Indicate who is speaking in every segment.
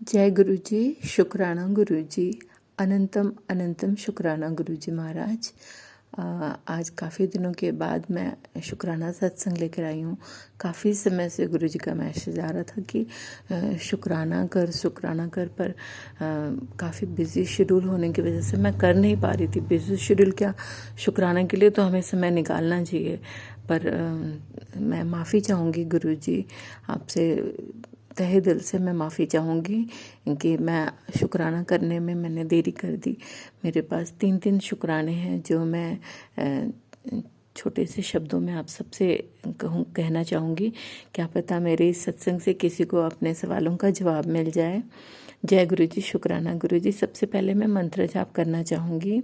Speaker 1: जय गुरु जी। शुक्राना गुरु जी। अनंतम अनंतम शुक्राना गुरु जी महाराज। आज काफ़ी दिनों के बाद मैं शुक्राना सत्संग लेकर आई हूँ। काफ़ी समय से गुरु जी का मैसेज आ रहा था कि शुक्राना कर, पर काफ़ी बिज़ी शेड्यूल होने की वजह से मैं कर नहीं पा रही थी। बिज़ी शेड्यूल क्या, शुक्राना के लिए तो हमें समय निकालना चाहिए। पर मैं माफ़ी चाहूँगी गुरु जी आपसे, तहे दिल से मैं माफ़ी चाहूँगी कि मैं शुक्राना करने में मैंने देरी कर दी। मेरे पास 3 शुक्राने हैं जो मैं छोटे से शब्दों में आप सबसे कहना चाहूँगी। क्या पता मेरे इस सत्संग से किसी को अपने सवालों का जवाब मिल जाए। जय गुरु जी। शुक्राना गुरु जी। सबसे पहले मैं मंत्र जाप करना चाहूँगी।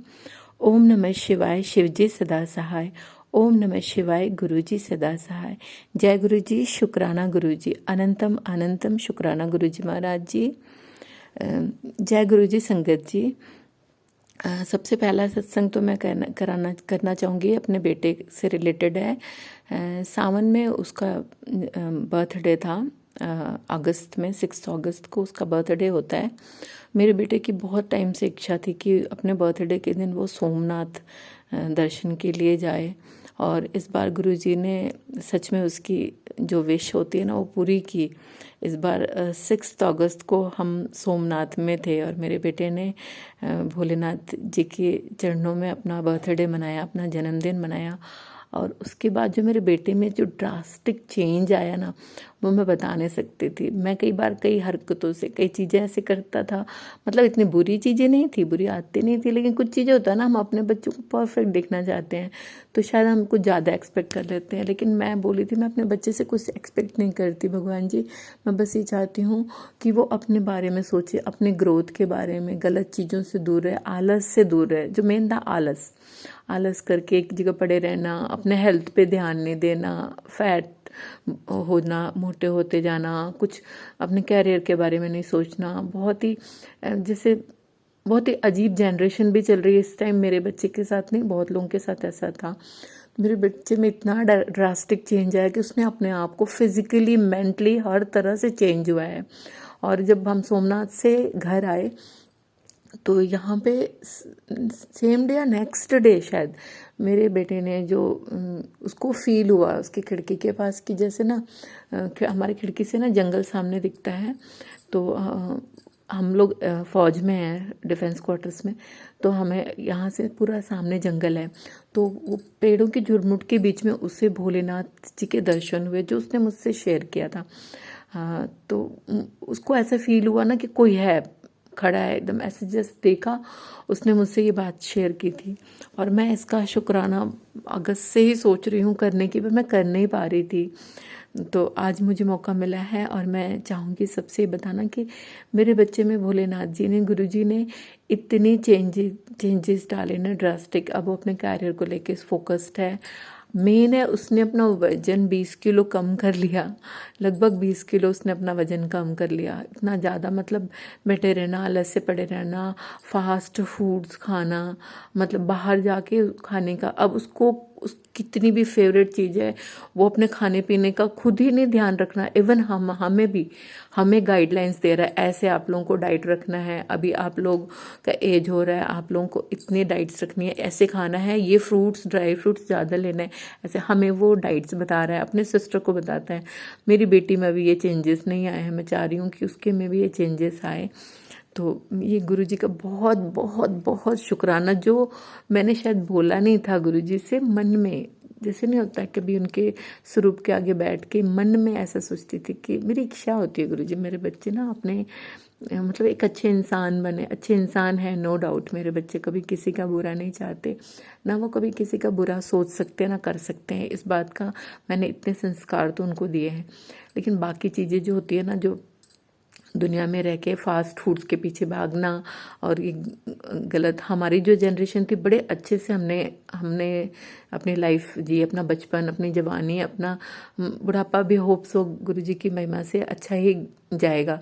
Speaker 1: ओम नमः शिवाय, शिव जी सदा सहाय। ओम नमः शिवाय, गुरु जी सदा सहाय। जय गुरु जी। शुक्राना गुरु जी। अनंतम अनंतम शुक्राना गुरु जी महाराज जी। जय गुरु जी। संगत जी, सबसे पहला सत्संग तो मैं करना चाहूँगी अपने बेटे से रिलेटेड है। सावन में उसका बर्थडे था। अगस्त में 6 अगस्त को उसका बर्थडे होता है। मेरे बेटे की बहुत टाइम से इच्छा थी कि अपने बर्थडे के दिन वो सोमनाथ दर्शन के लिए जाए, और इस बार गुरुजी ने सच में उसकी जो विश होती है ना वो पूरी की। इस बार 6 अगस्त को हम सोमनाथ में थे और मेरे बेटे ने भोलेनाथ जी के चरणों में अपना बर्थडे मनाया, अपना जन्मदिन मनाया। और उसके बाद जो मेरे बेटे में जो ड्रास्टिक चेंज आया ना, वो मैं बता नहीं सकती थी। मैं कई बार कई हरकतों से कई चीज़ें ऐसे करता था, मतलब इतनी बुरी चीज़ें नहीं थी, बुरी आदतें नहीं थी, लेकिन कुछ चीज़ें होता है ना, हम अपने बच्चों को परफेक्ट देखना चाहते हैं तो शायद हम कुछ ज़्यादा एक्सपेक्ट कर लेते हैं। लेकिन मैं बोली थी मैं अपने बच्चे से कुछ एक्सपेक्ट नहीं करती भगवान जी, मैं बस ये चाहती हूँ कि वो अपने बारे में सोचे, अपने ग्रोथ के बारे में, गलत चीज़ों से दूर रहे, आलस से दूर रहे। जो मेन था आलस करके एक जगह पड़े रहना, अपने हेल्थ पे ध्यान नहीं देना, फैट होना, मोटे होते जाना, कुछ अपने कैरियर के बारे में नहीं सोचना। बहुत ही जैसे बहुत ही अजीब जनरेशन भी चल रही है इस टाइम। मेरे बच्चे के साथ नहीं, बहुत लोगों के साथ ऐसा था। मेरे बच्चे में इतना ड्रास्टिक चेंज आया कि उसने अपने आप को फिजिकली मेंटली हर तरह से चेंज हुआ है। और जब हम सोमनाथ से घर आए तो यहाँ पे सेम डे या नेक्स्ट डे शायद मेरे बेटे ने जो उसको फील हुआ उसकी खिड़की के पास कि जैसे ना हमारी खिड़की से ना जंगल सामने दिखता है। तो हम लोग फ़ौज में हैं, डिफेंस क्वार्टर्स में, तो हमें यहाँ से पूरा सामने जंगल है। तो वो पेड़ों की झुरमुट के बीच में उसे भोलेनाथ जी के दर्शन हुए जो उसने मुझसे शेयर किया था। तो उसको ऐसा फील हुआ ना कि कोई है खड़ा है, एकदम ऐसे जस्ट देखा। उसने मुझसे ये बात शेयर की थी और मैं इसका शुक्राना अगस्त से ही सोच रही हूँ करने की, पर मैं कर नहीं पा रही थी। तो आज मुझे मौका मिला है और मैं चाहूँगी सबसे बताना कि मेरे बच्चे में भोलेनाथ जी ने, गुरु जी ने इतनी चेंजेस डाले ना ड्रास्टिक। अब वो अपने कैरियर को लेके फोकस्ड है। मेन है उसने अपना वजन 20 किलो कम कर लिया, लगभग 20 किलो उसने अपना वजन कम कर लिया। इतना ज़्यादा मतलब बैठे रहना, आलस से पड़े रहना, फास्ट फूड्स खाना, मतलब बाहर जाके खाने का। अब उसको कितनी भी फेवरेट चीज़ है वो अपने खाने पीने का खुद ही नहीं ध्यान रखना। इवन हमें गाइडलाइंस दे रहा है, ऐसे आप लोगों को डाइट रखना है, अभी आप लोग का एज हो रहा है, आप लोगों को इतनी डाइट्स रखनी है, ऐसे खाना है, ये फ्रूट्स ड्राई फ्रूट्स ज़्यादा लेना है, ऐसे हमें वो डाइट्स बता रहा है। अपने सिस्टर को बताता है। मेरी बेटी में अभी ये चेंजेस नहीं आए हैं, मैं चाह रही हूँ कि उसके में भी ये चेंजेस आए। तो ये गुरु जी का बहुत बहुत बहुत शुक्राना, जो मैंने शायद बोला नहीं था गुरु जी से, मन में जैसे नहीं होता कभी उनके स्वरूप के आगे बैठ के मन में ऐसा सोचती थी कि मेरी इच्छा होती है गुरु जी मेरे बच्चे ना अपने मतलब एक अच्छे इंसान बने। अच्छे इंसान है नो डाउट, मेरे बच्चे कभी किसी का बुरा नहीं चाहते, ना वो कभी किसी का बुरा सोच सकते हैं ना कर सकते हैं। इस बात का मैंने इतने संस्कार तो उनको दिए हैं। लेकिन बाकी चीज़ें जो होती है ना, जो दुनिया में रह के फास्ट फूड्स के पीछे भागना और ये गलत, हमारी जो जनरेशन थी बड़े अच्छे से हमने अपनी लाइफ जी, अपना बचपन, अपनी जवानी, अपना बुढ़ापा भी होप सो गुरु जी की महिमा से अच्छा ही जाएगा।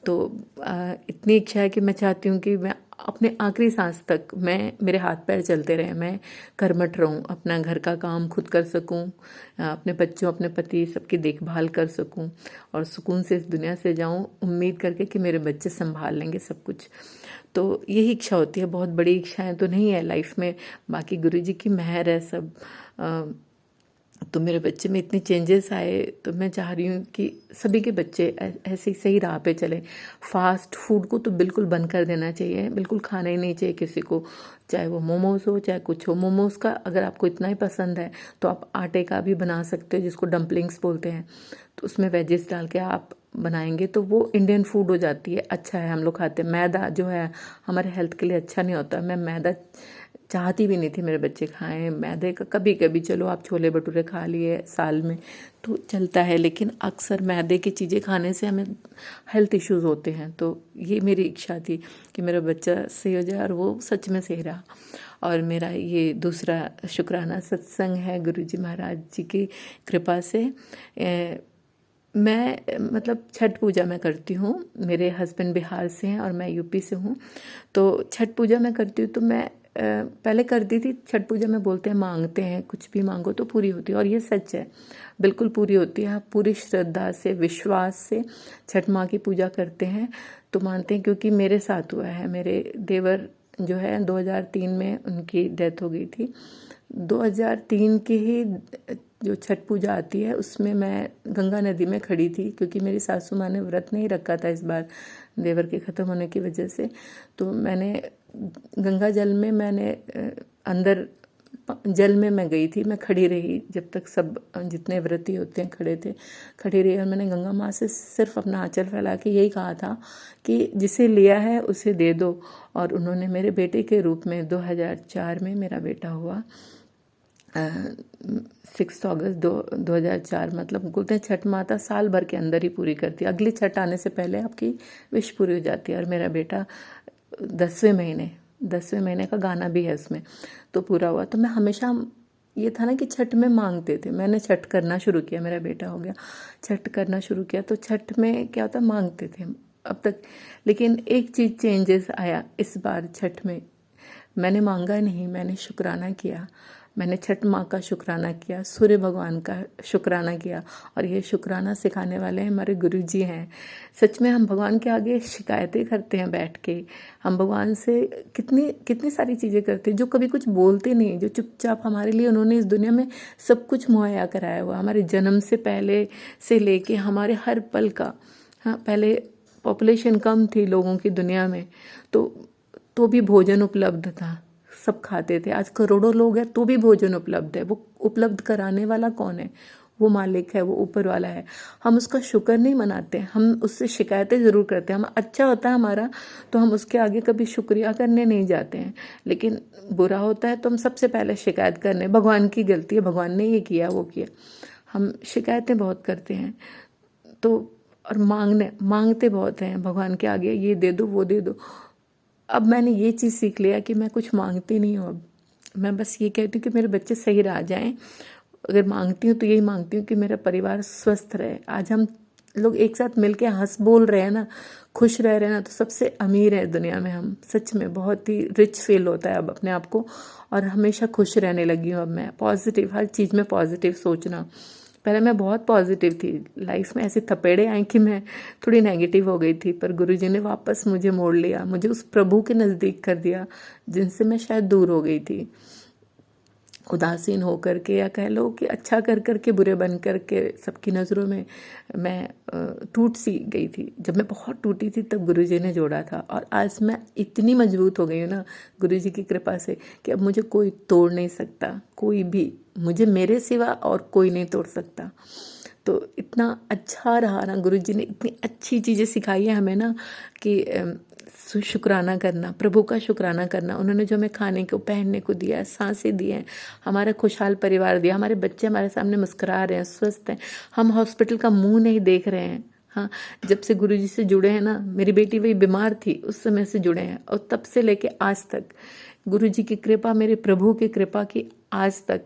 Speaker 1: तो इतनी इच्छा है कि मैं चाहती हूँ कि मैं अपने आखिरी सांस तक मेरे हाथ पैर चलते रहे, मैं कर्मठ रहूं, अपना घर का काम खुद कर सकूं, अपने बच्चों अपने पति सबकी देखभाल कर सकूं और सुकून से इस दुनिया से जाऊं, उम्मीद करके कि मेरे बच्चे संभाल लेंगे सब कुछ। तो यही इच्छा होती है, बहुत बड़ी इच्छाएं तो नहीं है लाइफ में, बाकी गुरुजी की मेहर है सब। तो मेरे बच्चे में इतनी चेंजेस आए, तो मैं चाह रही हूँ कि सभी के बच्चे ऐसे ही सही राह पे चलें। फास्ट फूड को तो बिल्कुल बंद कर देना चाहिए, बिल्कुल खाना ही नहीं चाहिए किसी को, चाहे वो मोमोज हो चाहे कुछ हो। मोमोज का अगर आपको इतना ही पसंद है तो आप आटे का भी बना सकते हो, जिसको डम्पलिंग्स बोलते हैं, तो उसमें वेजेस डाल के आप बनाएंगे तो वो इंडियन फूड हो जाती है, अच्छा है, हम लोग खाते हैं। मैदा जो है हमारे हेल्थ के लिए अच्छा नहीं होता, मैं मैदा चाहती भी नहीं थी मेरे बच्चे खाएं मैदे का। कभी कभी चलो आप छोले भटूरे खा लिए साल में तो चलता है, लेकिन अक्सर मैदे की चीज़ें खाने से हमें हेल्थ इश्यूज़ होते हैं। तो ये मेरी इच्छा थी कि मेरा बच्चा सही हो जाए, और वो सच में सही रहा। और मेरा ये दूसरा शुक्राना सत्संग है गुरुजी महाराज जी की कृपा से। मैं मतलब छठ पूजा मैं करती हूँ, मेरे हस्बैंड बिहार से हैं और मैं यूपी से हूँ। तो छठ पूजा मैं करती हूँ, तो मैं पहले करती थी। छठ पूजा में बोलते हैं मांगते हैं, कुछ भी मांगो तो पूरी होती है, और ये सच है, बिल्कुल पूरी होती है। आप पूरी श्रद्धा से विश्वास से छठ माँ की पूजा करते हैं तो मानते हैं, क्योंकि मेरे साथ हुआ है। मेरे देवर जो है 2003 में उनकी डेथ हो गई थी। 2003 की ही जो छठ पूजा आती है उसमें मैं गंगा नदी में खड़ी थी, क्योंकि मेरी सासू माँ ने व्रत नहीं रखा था इस बार देवर के ख़त्म होने की वजह से। तो मैंने गंगा जल में मैंने अंदर जल में मैं गई थी, मैं खड़ी रही जब तक सब जितने व्रती होते हैं खड़े थे, खड़ी रही। और मैंने गंगा माँ से सिर्फ अपना आंचल फैला के यही कहा था कि जिसे लिया है उसे दे दो। और उन्होंने मेरे बेटे के रूप में 2004 में मेरा बेटा हुआ, 6 अगस्त 2004। मतलब बोलते हैं छठ माता साल भर के अंदर ही पूरी करती है, अगली छठ आने से पहले आपकी विश पूरी हो जाती है। और मेरा बेटा 10वें महीने का गाना भी है उसमें, तो पूरा हुआ। तो मैं हमेशा ये था ना कि छठ में मांगते थे, मैंने छठ करना शुरू किया, मेरा बेटा हो गया, छठ करना शुरू किया। तो छठ में क्या होता, मांगते थे अब तक। लेकिन एक चीज़ चेंजेस आया इस बार छठ में, मैंने मांगा नहीं, मैंने शुक्राना किया। मैंने छठ माँ का शुक्राना किया, सूर्य भगवान का शुक्राना किया। और ये शुक्राना सिखाने वाले हमारे गुरुजी हैं। सच में हम भगवान के आगे शिकायतें करते हैं बैठ के, हम भगवान से कितनी कितनी सारी चीज़ें करते हैं जो कभी कुछ बोलते नहीं, जो चुपचाप हमारे लिए उन्होंने इस दुनिया में सब कुछ मुहैया कराया हुआ, हमारे जन्म से पहले से लेके हमारे हर पल का। हाँ, पहले पॉपुलेशन कम थी लोगों की दुनिया में, तो भी भोजन उपलब्ध था, सब खाते थे। आज करोड़ों लोग हैं तो भी भोजन उपलब्ध है। वो उपलब्ध कराने वाला कौन है? वो मालिक है, वो ऊपर वाला है। हम उसका शुक्र नहीं मनाते, हम उससे शिकायतें ज़रूर करते हैं। हम अच्छा होता है हमारा तो हम उसके आगे कभी शुक्रिया करने नहीं जाते हैं, लेकिन बुरा होता है तो हम सबसे पहले शिकायत करने, भगवान की गलती है, भगवान ने ये किया वो किया, हम शिकायतें बहुत करते हैं। तो और मांगते बहुत हैं भगवान के आगे, ये दे दो वो दे दो। अब मैंने ये चीज़ सीख लिया कि मैं कुछ मांगती नहीं हूँ। अब मैं बस ये कहती हूँ कि मेरे बच्चे सही रह जाएं। अगर मांगती हूँ तो यही मांगती हूँ कि मेरा परिवार स्वस्थ रहे। आज हम लोग एक साथ मिलके हंस बोल रहे हैं ना, खुश रह रहे हैं ना, तो सबसे अमीर है दुनिया में हम। सच में बहुत ही रिच फील होता है अब अपने आप को, और हमेशा खुश रहने लगी हूँ अब मैं। पॉजिटिव, हर चीज़ में पॉजिटिव सोचना। पहले मैं बहुत पॉजिटिव थी, लाइफ में ऐसे थपेड़े आए कि मैं थोड़ी नेगेटिव हो गई थी, पर गुरुजी ने वापस मुझे मोड़ लिया, मुझे उस प्रभु के नज़दीक कर दिया जिनसे मैं शायद दूर हो गई थी। उदासीन हो करके, या कह लो कि अच्छा कर करके बुरे बन करके सबकी नज़रों में मैं टूट सी गई थी। जब मैं बहुत टूटी थी तब गुरुजी ने जोड़ा था, और आज मैं इतनी मजबूत हो गई हूँ ना गुरुजी की कृपा से कि अब मुझे कोई तोड़ नहीं सकता, कोई भी, मुझे मेरे सिवा और कोई नहीं तोड़ सकता। तो इतना अच्छा रहा ना, गुरुजी ने इतनी अच्छी चीज़ें सिखाई है हमें ना कि शुक्राना करना, प्रभु का शुक्राना करना। उन्होंने जो हमें खाने को पहनने को दिया, सांसें दी हैं, हमारा खुशहाल परिवार दिया, हमारे बच्चे हमारे सामने मुस्कुरा रहे हैं, स्वस्थ हैं, हम हॉस्पिटल का मुंह नहीं देख रहे हैं। हाँ, जब से गुरुजी से जुड़े हैं ना, मेरी बेटी वही बीमार थी उस समय से जुड़े हैं, और तब से लेके आज तक गुरुजी की कृपा, मेरे प्रभु की कृपा की आज तक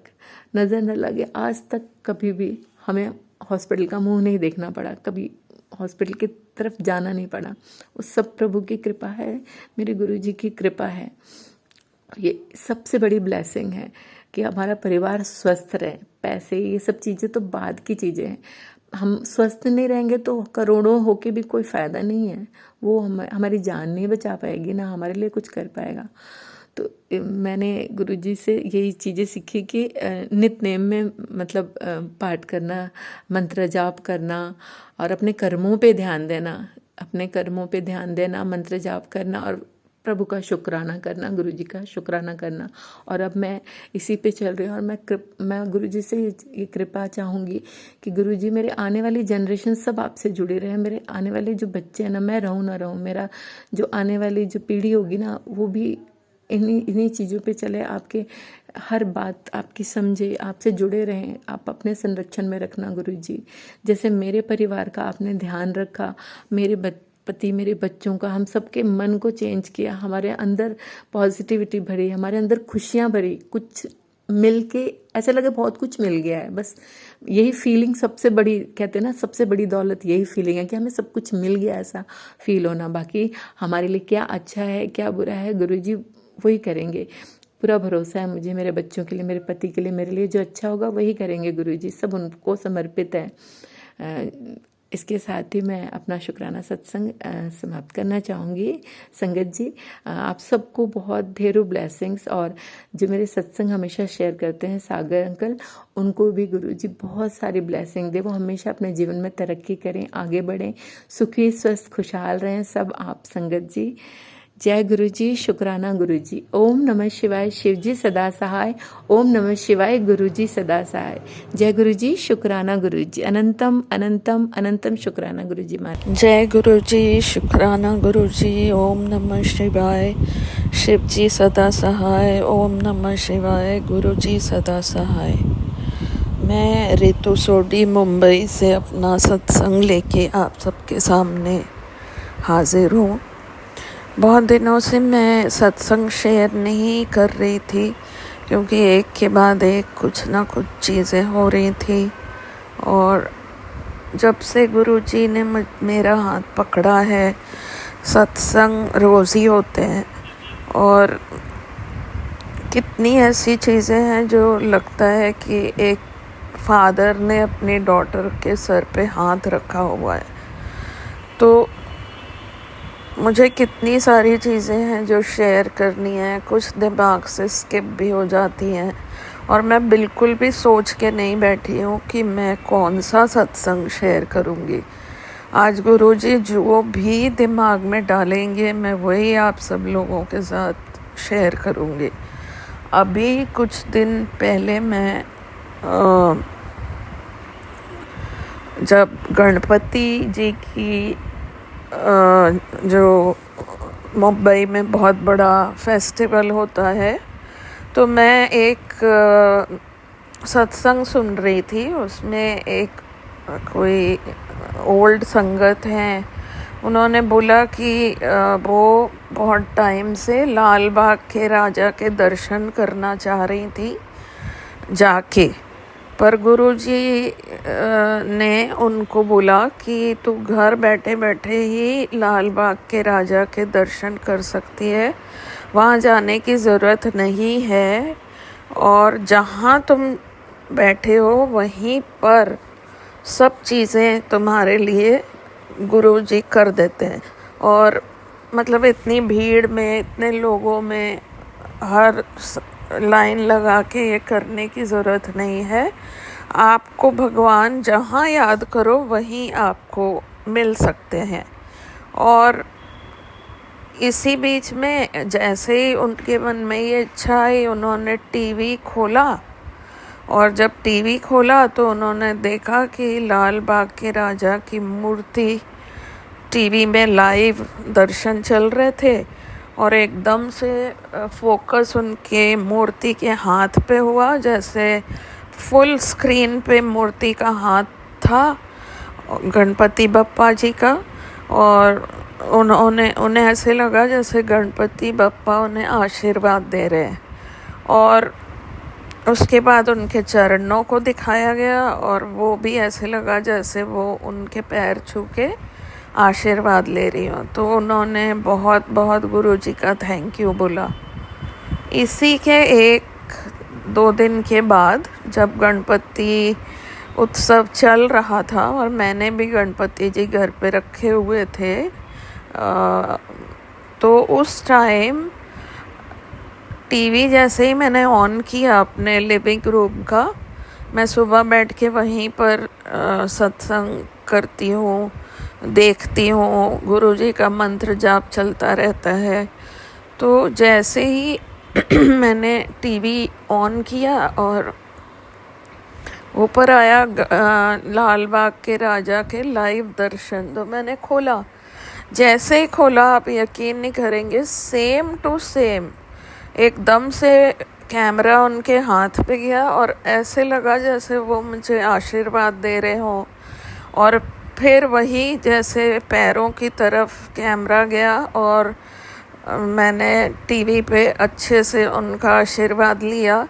Speaker 1: नज़र न लगे, आज तक कभी भी हमें हॉस्पिटल का मुंह नहीं देखना पड़ा, कभी हॉस्पिटल की तरफ जाना नहीं पड़ा। वो सब प्रभु की कृपा है, मेरे गुरुजी की कृपा है। ये सबसे बड़ी ब्लेसिंग है कि हमारा परिवार स्वस्थ रहे। पैसे ये सब चीज़ें तो बाद की चीज़ें हैं, हम स्वस्थ नहीं रहेंगे तो करोड़ों होके भी कोई फ़ायदा नहीं है। वो हमारी जान नहीं बचा पाएगी, ना हमारे लिए कुछ कर पाएगा। तो मैंने गुरुजी से यही चीज़ें सीखी कि नित्य-नेम में मतलब पाठ करना, मंत्र जाप करना और अपने कर्मों पे ध्यान देना, अपने कर्मों पे ध्यान देना, मंत्र जाप करना और प्रभु का शुक्राना करना, गुरुजी का शुक्राना करना। और अब मैं इसी पे चल रही हूँ और मैं गुरुजी से ये कृपा चाहूँगी कि गुरुजी मेरे आने वाली जनरेशन सब आपसे जुड़े रहे। मेरे आने वाले जो बच्चे हैं ना, मैं रहूँ ना रहूँ, मेरा जो आने वाली जो पीढ़ी होगी ना, वो भी इन्हीं चीज़ों पे चले। आपके हर बात आपकी समझे, आपसे जुड़े रहें, आप अपने संरक्षण में रखना गुरुजी। जैसे मेरे परिवार का आपने ध्यान रखा, मेरे पति, मेरे बच्चों का, हम सबके मन को चेंज किया, हमारे अंदर पॉजिटिविटी भरी, हमारे अंदर खुशियाँ भरी। कुछ मिल के ऐसा लगे बहुत कुछ मिल गया है। बस यही फीलिंग सबसे बड़ी, कहते हैं ना, सबसे बड़ी दौलत यही फीलिंग है कि हमें सब कुछ मिल गया, ऐसा फील होना। बाकी हमारे लिए क्या अच्छा है क्या बुरा है, गुरुजी वही करेंगे। पूरा भरोसा है मुझे, मेरे बच्चों के लिए, मेरे पति के लिए, मेरे लिए जो अच्छा होगा वही करेंगे गुरुजी। सब उनको समर्पित है। इसके साथ ही मैं अपना शुक्राना सत्संग समाप्त करना चाहूँगी। संगत जी, आप सबको बहुत ढेरों ब्लेसिंग्स। और जो मेरे सत्संग हमेशा शेयर करते हैं, सागर अंकल, उनको भी गुरुजी बहुत सारी ब्लेसिंग दे। वो हमेशा अपने जीवन में तरक्की करें, आगे बढ़ें, सुखी स्वस्थ खुशहाल रहें सब आप संगत जी। जय गुरुजी, शुक्राना गुरुजी। ओम नमः शिवाय, शिवजी सदा सहाय। ओम नमः शिवाय, गुरुजी सदा सहाय। जय गुरुजी, शुक्राना गुरुजी। अनंतम अनंतम अनंतम शुक्राना गुरुजी महाराज।
Speaker 2: जय गुरुजी, शुक्राना गुरुजी। ओम नमः शिवाय, शिवजी सदा सहाय। ओम नमः शिवाय, गुरुजी सदा सहाय। मैं रितु सोडी मुंबई से अपना सत्संग लेके आप सबके सामने हाजिर हूँ। बहुत दिनों से मैं सत्संग शेयर नहीं कर रही थी क्योंकि एक के बाद एक कुछ ना कुछ चीज़ें हो रही थी। और जब से गुरुजी ने मेरा हाथ पकड़ा है, सत्संग रोज़ ही होते हैं। और कितनी ऐसी चीज़ें हैं जो लगता है कि एक फादर ने अपनी डॉटर के सर पे हाथ रखा हुआ है। तो मुझे कितनी सारी चीज़ें हैं जो शेयर करनी है, कुछ दिमाग से स्किप भी हो जाती हैं। और मैं बिल्कुल भी सोच के नहीं बैठी हूँ कि मैं कौन सा सत्संग शेयर करूँगी। आज गुरुजी जो भी दिमाग में डालेंगे मैं वही आप सब लोगों के साथ शेयर करूँगी। अभी कुछ दिन पहले मैं जब गणपति जी की जो मुंबई में बहुत बड़ा फेस्टिवल होता है, तो मैं एक सत्संग सुन रही थी। उसमें एक कोई ओल्ड संगत हैं, उन्होंने बोला कि वो बहुत टाइम से लाल बाग के राजा के दर्शन करना चाह रही थी जाके, पर गुरुजी ने उनको बोला कि तू घर बैठे बैठे ही लाल बाग के राजा के दर्शन कर सकती है, वहाँ जाने की ज़रूरत नहीं है। और जहाँ तुम बैठे हो वहीं पर सब चीज़ें तुम्हारे लिए गुरुजी कर देते हैं। और मतलब इतनी भीड़ में, इतने लोगों में हर लाइन लगा के ये करने की ज़रूरत नहीं है। आपको भगवान जहाँ याद करो वहीं आपको मिल सकते हैं। और इसी बीच में जैसे ही उनके मन में ये इच्छा आई, उन्होंने टीवी खोला। और जब टीवी खोला तो उन्होंने देखा कि लाल बाग के राजा की मूर्ति टीवी में लाइव दर्शन चल रहे थे। और एकदम से फोकस उनके मूर्ति के हाथ पे हुआ, जैसे फुल स्क्रीन पे मूर्ति का हाथ था गणपति बप्पा जी का। और उन्हें ऐसे लगा जैसे गणपति बप्पा उन्हें आशीर्वाद दे रहे हैं। और उसके बाद उनके चरणों को दिखाया गया और वो भी ऐसे लगा जैसे वो उनके पैर छू के आशीर्वाद ले रही हूँ। तो उन्होंने बहुत बहुत गुरुजी का थैंक यू बोला। इसी के 1-2 दिन के बाद जब गणपति उत्सव चल रहा था और मैंने भी गणपति जी घर पे रखे हुए थे, तो उस टाइम टीवी जैसे ही मैंने ऑन किया अपने लिविंग रूम का, मैं सुबह बैठ के वहीं पर सत्संग करती हूँ, देखती हूँ, गुरुजी का मंत्र जाप चलता रहता है। तो जैसे ही मैंने टीवी ऑन किया और ऊपर आया लाल बाग के राजा के लाइव दर्शन, तो मैंने खोला। जैसे ही खोला, आप यकीन नहीं करेंगे, सेम टू सेम एकदम से कैमरा उनके हाथ पे गया और ऐसे लगा जैसे वो मुझे आशीर्वाद दे रहे हों। और फिर वही जैसे पैरों की तरफ कैमरा गया और मैंने टीवी पे अच्छे से उनका आशीर्वाद लिया।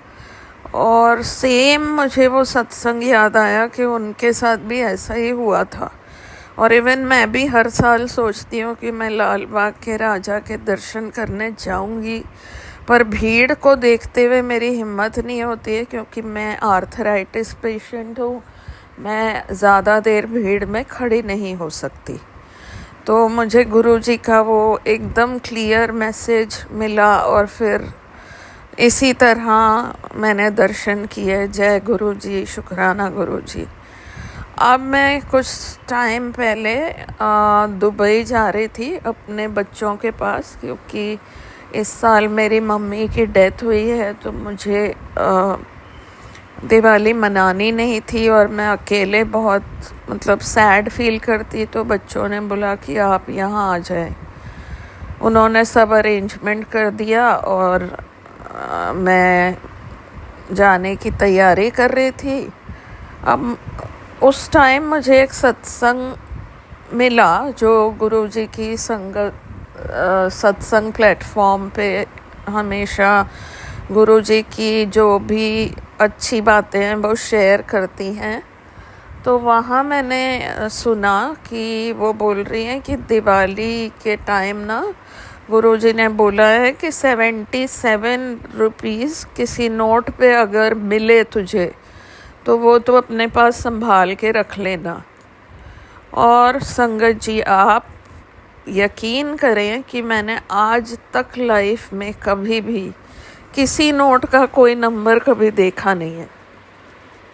Speaker 2: और सेम मुझे वो सत्संग याद आया कि उनके साथ भी ऐसा ही हुआ था। और इवन मैं भी हर साल सोचती हूँ कि मैं लाल बाग के राजा के दर्शन करने जाऊँगी, पर भीड़ को देखते हुए मेरी हिम्मत नहीं होती है, क्योंकि मैं आर्थराइटिस पेशेंट हूँ। मैं ज़्यादा देर भीड़ में खड़ी नहीं हो सकती। तो मुझे गुरुजी का वो एकदम क्लियर मैसेज मिला और फिर इसी तरह मैंने दर्शन किए। जय गुरुजी, शुक्राना गुरुजी। अब मैं कुछ टाइम पहले दुबई जा रही थी अपने बच्चों के पास, क्योंकि इस साल मेरी मम्मी की डेथ हुई है, तो मुझे दिवाली मनानी नहीं थी और मैं अकेले बहुत मतलब सैड फील करती। तो बच्चों ने बोला कि आप यहाँ आ जाएं। उन्होंने सब अरेंजमेंट कर दिया और मैं जाने की तैयारी कर रही थी। अब उस टाइम मुझे एक सत्संग मिला जो गुरुजी की संगत सत्संग प्लेटफॉर्म पे हमेशा गुरुजी की जो भी अच्छी बातें हैं वो शेयर करती हैं। तो वहाँ मैंने सुना कि वो बोल रही हैं कि दिवाली के टाइम ना गुरुजी ने बोला है कि 77 रुपीज़ किसी नोट पे अगर मिले तुझे, तो वो तो अपने पास संभाल के रख लेना। और संगत जी, आप यकीन करें कि मैंने आज तक लाइफ में कभी भी किसी नोट का कोई नंबर कभी देखा नहीं है,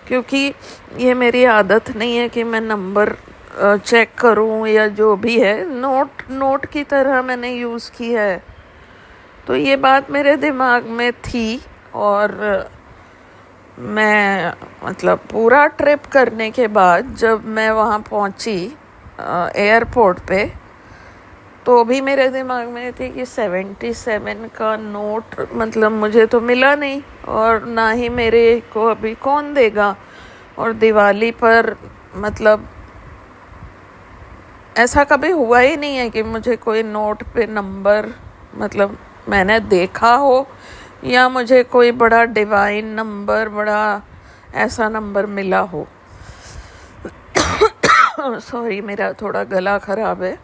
Speaker 2: क्योंकि ये मेरी आदत नहीं है कि मैं नंबर चेक करूं या जो भी है, नोट की तरह मैंने यूज़ की है। तो ये बात मेरे दिमाग में थी और मैं मतलब पूरा ट्रिप करने के बाद जब मैं वहाँ पहुँची एयरपोर्ट पे, तो भी मेरे दिमाग में थी कि 77 का नोट मतलब मुझे तो मिला नहीं और ना ही मेरे को अभी कौन देगा। और दिवाली पर मतलब ऐसा कभी हुआ ही नहीं है कि मुझे कोई नोट पे नंबर मतलब मैंने देखा हो या मुझे कोई बड़ा डिवाइन नंबर, बड़ा ऐसा नंबर मिला हो। सॉरी, मेरा थोड़ा गला ख़राब है।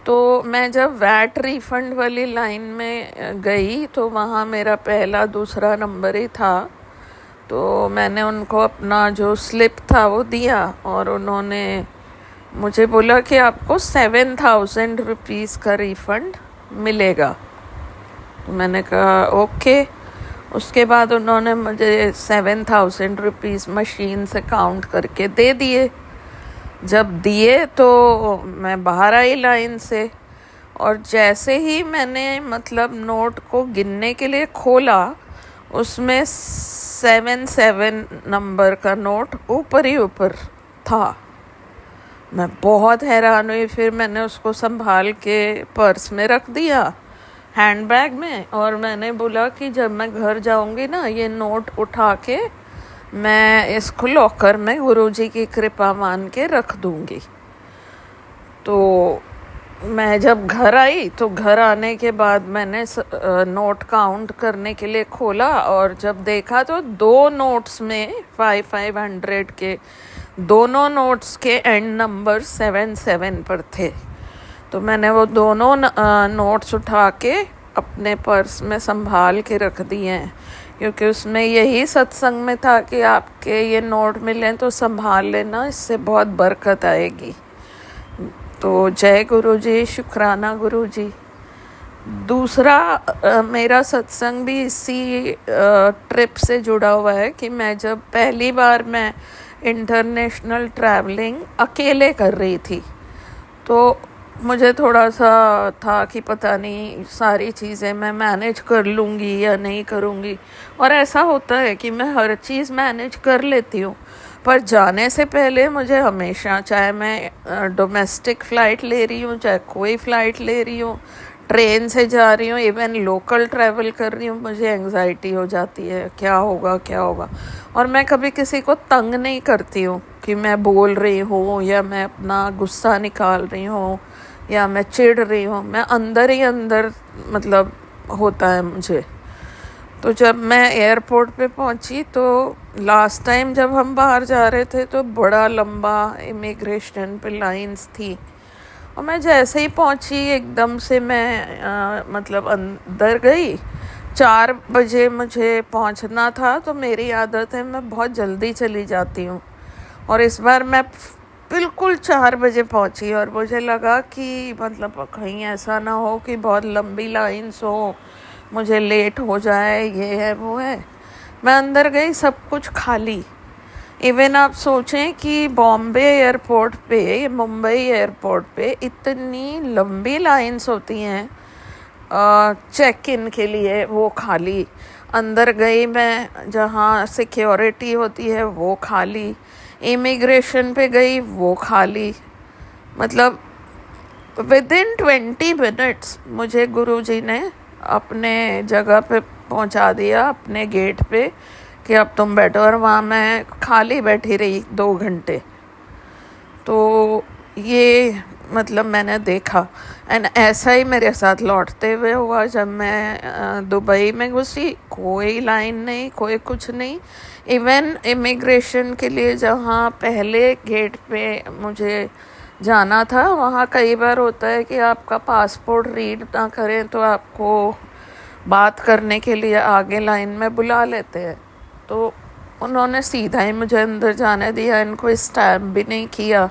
Speaker 2: तो मैं जब वैट रिफ़ंड वाली लाइन में गई तो वहाँ मेरा पहला दूसरा नंबर ही था। तो मैंने उनको अपना जो स्लिप था वो दिया और उन्होंने मुझे बोला कि आपको 7000 रुपीज़ का रिफ़ंड मिलेगा। तो मैंने कहा ओके। उसके बाद उन्होंने मुझे 7000 रुपीज़ मशीन से काउंट करके दे दिए। जब दिए तो मैं बाहर आई लाइन से, और जैसे ही मैंने मतलब नोट को गिनने के लिए खोला, उसमें 77 नंबर का नोट ऊपर ही ऊपर था। मैं बहुत हैरान हुई। फिर मैंने उसको संभाल के पर्स में रख दिया, हैंडबैग में, और मैंने बोला कि जब मैं घर जाऊंगी ना, ये नोट उठा के मैं इसको लॉकर में गुरुजी की कृपा मान के रख दूंगी। तो मैं जब घर आई तो घर आने के बाद मैंने नोट काउंट करने के लिए खोला, और जब देखा तो 2 नोट्स में 500 के दोनों नोट्स के एंड नंबर 77 पर थे। तो मैंने वो दोनों नोट्स उठा के अपने पर्स में संभाल के रख दिए हैं, क्योंकि उसमें यही सत्संग में था कि आपके ये नोट मिलें तो संभाल लेना, इससे बहुत बरकत आएगी। तो जय गुरु जी, शुक्राना गुरु जी। दूसरा मेरा सत्संग भी इसी ट्रिप से जुड़ा हुआ है कि मैं जब पहली बार मैं इंटरनेशनल ट्रैवलिंग अकेले कर रही थी, तो मुझे थोड़ा सा था कि पता नहीं सारी चीज़ें मैं मैनेज कर लूँगी या नहीं करूँगी। और ऐसा होता है कि मैं हर चीज़ मैनेज कर लेती हूँ, पर जाने से पहले मुझे हमेशा, चाहे मैं डोमेस्टिक फ़्लाइट ले रही हूँ, चाहे कोई फ़्लाइट ले रही हूँ, ट्रेन से जा रही हूँ, इवन लोकल ट्रैवल कर रही हूँ, मुझे एंग्जाइटी हो जाती है क्या होगा क्या होगा। और मैं कभी किसी को तंग नहीं करती हूँ कि मैं बोल रही हूँ या मैं अपना गुस्सा निकाल रही हूँ या मैं चिढ़ रही हूँ, मैं अंदर ही अंदर मतलब होता है मुझे। तो जब मैं एयरपोर्ट पे पहुंची तो लास्ट टाइम जब हम बाहर जा रहे थे तो बड़ा लंबा इमिग्रेशन पे लाइंस थी, और मैं जैसे ही पहुंची एकदम से मैं मतलब अंदर गई। 4 बजे मुझे पहुंचना था, तो मेरी आदत है मैं बहुत जल्दी चली जाती हूँ, और इस बार मैं बिल्कुल 4 बजे पहुंची, और मुझे लगा कि मतलब कहीं ऐसा ना हो कि बहुत लंबी लाइंस हो, मुझे लेट हो जाए, ये है वो है। मैं अंदर गई, सब कुछ खाली। इवन आप सोचें कि बॉम्बे एयरपोर्ट पे, मुंबई एयरपोर्ट पे इतनी लंबी लाइंस होती हैं चेक इन के लिए, वो खाली। अंदर गई मैं, जहाँ सिक्योरिटी होती है वो खाली, इमिग्रेशन पे गई वो खाली। मतलब विदिन 20 मिनट्स मुझे गुरुजी ने अपने जगह पे पहुंचा दिया, अपने गेट पे, कि अब तुम बैठो। और वहाँ मैं खाली बैठी रही 2 घंटे। तो ये मतलब मैंने देखा। एंड ऐसा ही मेरे साथ लौटते हुए हुआ। जब मैं दुबई में घुसी, कोई लाइन नहीं, कोई कुछ नहीं। इवन इमिग्रेशन के लिए जहाँ पहले गेट पे मुझे जाना था, वहाँ कई बार होता है कि आपका पासपोर्ट रीड ना करें तो आपको बात करने के लिए आगे लाइन में बुला लेते हैं। तो उन्होंने सीधा ही मुझे अंदर जाने दिया, इनको स्टैम्प भी नहीं किया।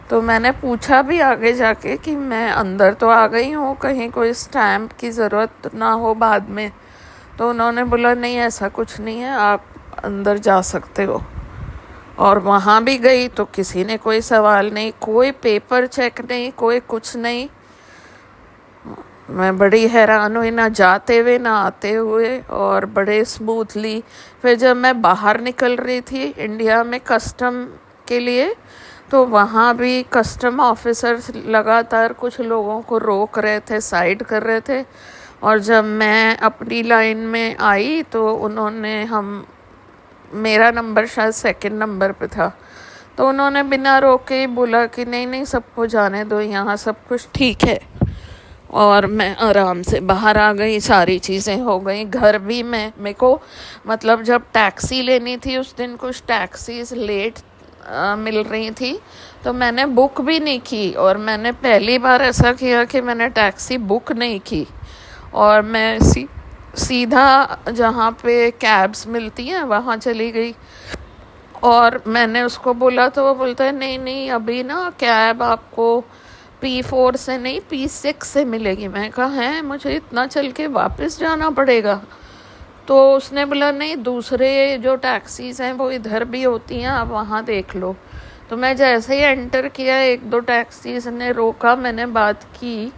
Speaker 2: तो मैंने पूछा भी आगे जाके कि मैं अंदर तो आ गई हूँ, कहीं कोई स्टैम्प की ज़रूरत ना हो बाद में। तो उन्होंने बोला नहीं, ऐसा कुछ नहीं है, आप अंदर जा सकते हो। और वहाँ भी गई तो किसी ने कोई सवाल नहीं, कोई पेपर चेक नहीं, कोई कुछ नहीं। मैं बड़ी हैरान हुई, ना जाते हुए ना आते हुए, और बड़े स्मूथली। फिर जब मैं बाहर निकल रही थी इंडिया में कस्टम के लिए, तो वहाँ भी कस्टम ऑफिसर्स लगातार कुछ लोगों को रोक रहे थे, साइड कर रहे थे। और जब मैं अपनी लाइन में आई तो उन्होंने मेरा नंबर शायद 2nd नंबर पे था, तो उन्होंने बिना रोके बोला कि नहीं नहीं, सबको जाने दो, यहाँ सब कुछ ठीक है। और मैं आराम से बाहर आ गई, सारी चीज़ें हो गई। घर भी मेरे को मतलब जब टैक्सी लेनी थी उस दिन कुछ टैक्सीज लेट मिल रही थी, तो मैंने बुक भी नहीं की। और मैंने पहली बार ऐसा किया कि मैंने टैक्सी बुक नहीं की, और मैं सीधा जहाँ पे कैब्स मिलती हैं वहाँ चली गई। और मैंने उसको बोला तो वो बोलता है नहीं नहीं, अभी ना कैब आपको P4 से नहीं P6 से मिलेगी। मैं कहा है, मुझे इतना चल के वापस जाना पड़ेगा? तो उसने बोला नहीं, दूसरे जो टैक्सीज़ हैं वो इधर भी होती हैं, आप वहाँ देख लो। तो मैं जैसे ही एंटर किया, 1-2 टैक्सीज़ ने रोका, मैंने बात की।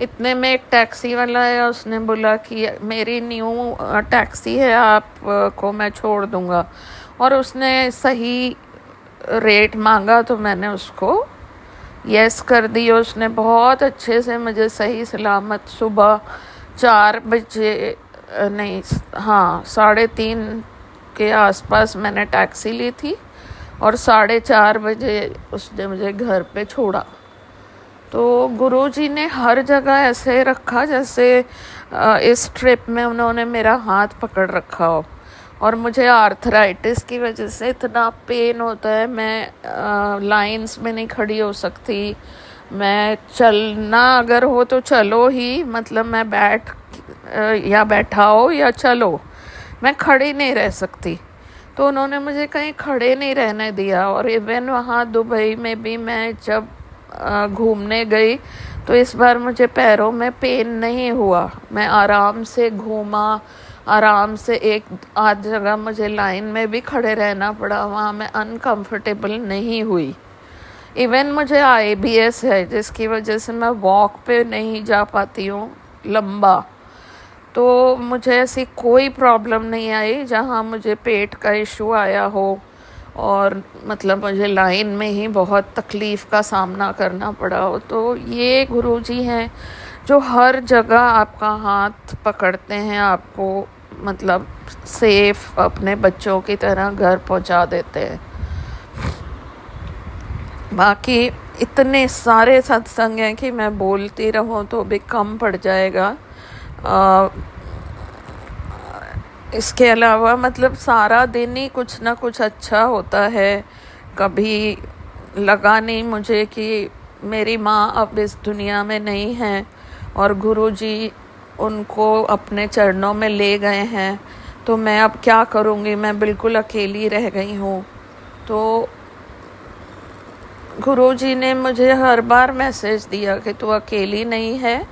Speaker 2: इतने में एक टैक्सी वाला आया, उसने बोला कि मेरी न्यू टैक्सी है, आप को मैं छोड़ दूँगा। और उसने सही रेट मांगा तो मैंने उसको यस कर दी। उसने बहुत अच्छे से मुझे सही सलामत सुबह 4 बजे नहीं, हाँ 3:30 के आसपास मैंने टैक्सी ली थी, और 4:30 बजे उसने मुझे घर पे छोड़ा। तो गुरुजी ने हर जगह ऐसे रखा जैसे इस ट्रिप में उन्होंने मेरा हाथ पकड़ रखा हो। और मुझे आर्थराइटिस की वजह से इतना पेन होता है, मैं लाइंस में नहीं खड़ी हो सकती। मैं चलना अगर हो तो चलो ही, मतलब मैं या बैठा हो या चलो, मैं खड़ी नहीं रह सकती। तो उन्होंने मुझे कहीं खड़े नहीं रहने दिया। और इवन वहाँ दुबई में भी मैं जब घूमने गई तो इस बार मुझे पैरों में पेन नहीं हुआ। मैं आराम से घूमा, आराम से एक आध जगह मुझे लाइन में भी खड़े रहना पड़ा, वहाँ मैं अनकंफर्टेबल नहीं हुई। इवन मुझे IBS है जिसकी वजह से मैं वॉक पे नहीं जा पाती हूँ लंबा। तो मुझे ऐसी कोई प्रॉब्लम नहीं आई जहाँ मुझे पेट का इशू आया हो और मतलब मुझे लाइन में ही बहुत तकलीफ़ का सामना करना पड़ा हो। तो ये गुरुजी हैं जो हर जगह आपका हाथ पकड़ते हैं, आपको मतलब सेफ अपने बच्चों की तरह घर पहुंचा देते हैं। बाकी इतने सारे सत्संग हैं कि मैं बोलती रहूं तो भी कम पड़ जाएगा। इसके अलावा मतलब सारा दिन ही कुछ ना कुछ अच्छा होता है। कभी लगा नहीं मुझे कि मेरी माँ अब इस दुनिया में नहीं है और गुरुजी उनको अपने चरणों में ले गए हैं, तो मैं अब क्या करूँगी, मैं बिल्कुल अकेली रह गई हूँ। तो गुरुजी ने मुझे हर बार मैसेज दिया कि तू अकेली नहीं है,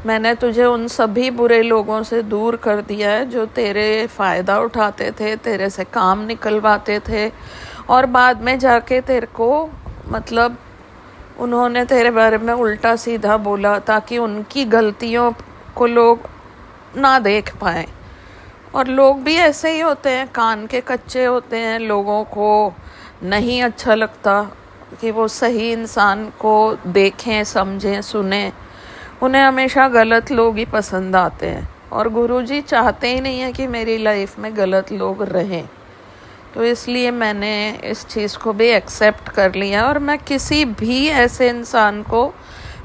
Speaker 2: मैंने तुझे उन सभी बुरे लोगों से दूर कर दिया है जो तेरे फ़ायदा उठाते थे, तेरे से काम निकलवाते थे और बाद में जाके तेरे को मतलब उन्होंने तेरे बारे में उल्टा सीधा बोला ताकि उनकी गलतियों को लोग ना देख पाएं। और लोग भी ऐसे ही होते हैं, कान के कच्चे होते हैं, लोगों को नहीं अच्छा लगता कि वो सही इंसान को देखें, समझें, सुने। उन्हें हमेशा गलत लोग ही पसंद आते हैं और गुरुजी चाहते ही नहीं है कि मेरी लाइफ में गलत लोग रहें। तो इसलिए मैंने इस चीज़ को भी एक्सेप्ट कर लिया और मैं किसी भी ऐसे इंसान को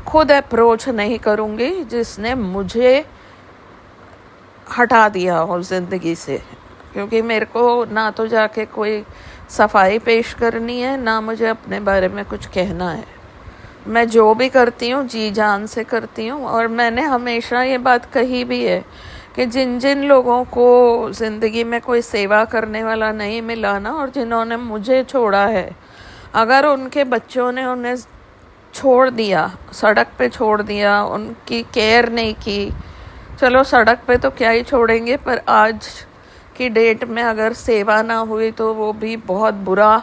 Speaker 2: खुद अप्रोच नहीं करूँगी जिसने मुझे हटा दिया हो ज़िंदगी से, क्योंकि मेरे को ना तो जाके कोई सफाई पेश करनी है, ना मुझे अपने बारे में कुछ कहना है। मैं जो भी करती हूँ जी जान से करती हूँ। और मैंने हमेशा ये बात कही भी है कि जिन जिन लोगों को ज़िंदगी में कोई सेवा करने वाला नहीं मिला ना, और जिन्होंने मुझे छोड़ा है, अगर उनके बच्चों ने उन्हें छोड़ दिया, सड़क पे छोड़ दिया, उनकी केयर नहीं की, चलो सड़क पे तो क्या ही छोड़ेंगे, पर आज की डेट में अगर सेवा ना हुई तो वो भी बहुत बुरा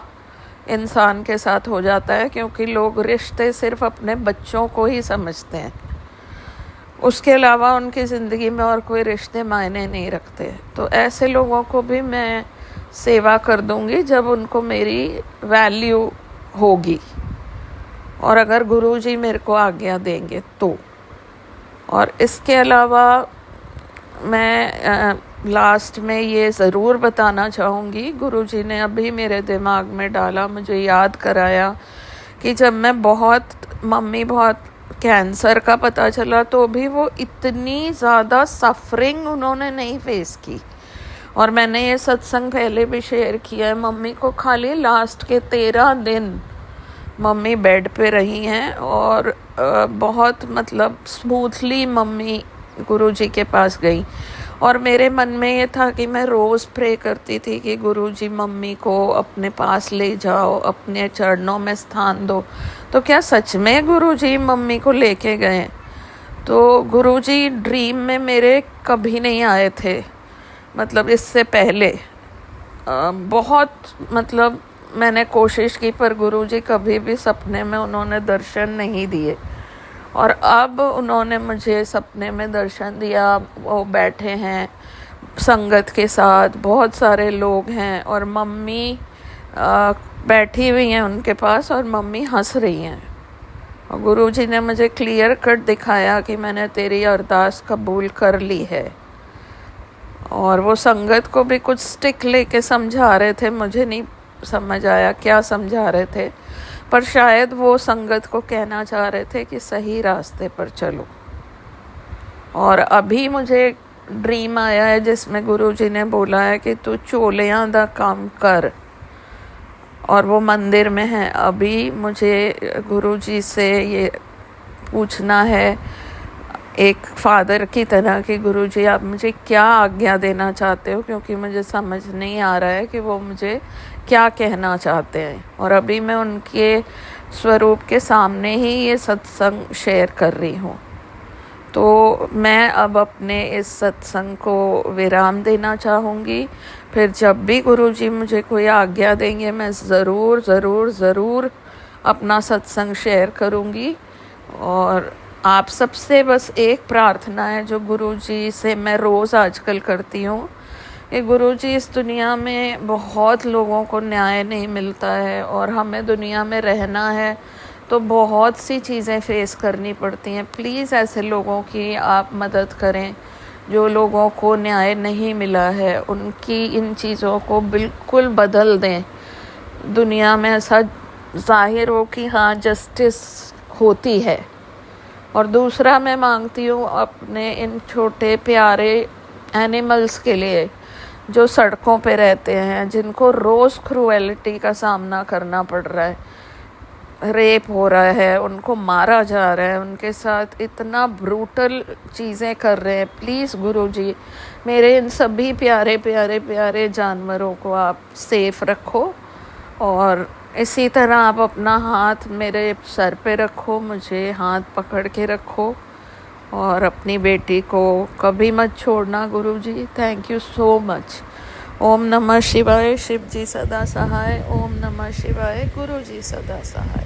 Speaker 2: इंसान के साथ हो जाता है, क्योंकि लोग रिश्ते सिर्फ अपने बच्चों को ही समझते हैं, उसके अलावा उनकी ज़िंदगी में और कोई रिश्ते मायने नहीं रखते। तो ऐसे लोगों को भी मैं सेवा कर दूंगी जब उनको मेरी वैल्यू होगी और अगर गुरुजी मेरे को आज्ञा देंगे तो। और इसके अलावा मैं लास्ट में ये ज़रूर बताना चाहूँगी, गुरुजी ने अभी मेरे दिमाग में डाला, मुझे याद कराया कि जब मैं मम्मी बहुत कैंसर का पता चला तो भी वो इतनी ज़्यादा सफरिंग उन्होंने नहीं फेस की। और मैंने ये सत्संग पहले भी शेयर किया है, मम्मी को खाली लास्ट के 13 दिन मम्मी बेड पे रही हैं और बहुत मतलब स्मूथली मम्मी गुरुजी के पास गई। और मेरे मन में ये था कि मैं रोज़ प्रे करती थी कि गुरुजी मम्मी को अपने पास ले जाओ, अपने चरणों में स्थान दो। तो क्या सच में गुरुजी मम्मी को लेके गए? तो गुरुजी ड्रीम में मेरे कभी नहीं आए थे, मतलब इससे पहले बहुत मतलब मैंने कोशिश की, पर गुरुजी कभी भी सपने में उन्होंने दर्शन नहीं दिए। और अब उन्होंने मुझे सपने में दर्शन दिया, वो बैठे हैं संगत के साथ, बहुत सारे लोग हैं और मम्मी बैठी हुई हैं उनके पास और मम्मी हंस रही हैं। और गुरुजी ने मुझे क्लियर कट दिखाया कि मैंने तेरी अरदास कबूल कर ली है। और वो संगत को भी कुछ स्टिक लेके समझा रहे थे, मुझे नहीं समझ आया क्या समझा रहे थे, पर शायद वो संगत को कहना चाह रहे थे कि सही रास्ते पर चलो। और अभी मुझे ड्रीम आया है जिसमें गुरुजी ने बोला है कि तू चोलियां दा काम कर, और वो मंदिर में है। अभी मुझे गुरुजी से ये पूछना है एक फादर की तरह कि गुरुजी आप मुझे क्या आज्ञा देना चाहते हो, क्योंकि मुझे समझ नहीं आ रहा है कि वो मुझे क्या कहना चाहते हैं। और अभी मैं उनके स्वरूप के सामने ही ये सत्संग शेयर कर रही हूँ। तो मैं अब अपने इस सत्संग को विराम देना चाहूँगी। फिर जब भी गुरुजी मुझे कोई आज्ञा देंगे मैं ज़रूर ज़रूर ज़रूर अपना सत्संग शेयर करूँगी। और आप सबसे बस एक प्रार्थना है जो गुरुजी से मैं रोज़ आजकल करती हूँ कि गुरुजी इस दुनिया में बहुत लोगों को न्याय नहीं मिलता है, और हमें दुनिया में रहना है तो बहुत सी चीज़ें फेस करनी पड़ती हैं। प्लीज़ ऐसे लोगों की आप मदद करें जो लोगों को न्याय नहीं मिला है, उनकी इन चीज़ों को बिल्कुल बदल दें। दुनिया में ऐसा जाहिर हो कि हाँ जस्टिस होती है। और दूसरा मैं मांगती हूँ अपने इन छोटे प्यारे एनिमल्स के लिए जो सड़कों पे रहते हैं, जिनको रोज़ क्रूएलिटी का सामना करना पड़ रहा है, रेप हो रहा है, उनको मारा जा रहा है, उनके साथ इतना ब्रूटल चीज़ें कर रहे हैं। प्लीज़ गुरुजी मेरे इन सभी प्यारे प्यारे प्यारे जानवरों को आप सेफ रखो। और इसी तरह आप अपना हाथ मेरे सर पे रखो, मुझे हाथ पकड़ के रखो, और अपनी बेटी को कभी मत छोड़ना Guruji. Thank you so much. ओम नमः शिवाय। शिव जी सदा सहाय। ओम नमः शिवाय। गुरुजी सदा सहाय।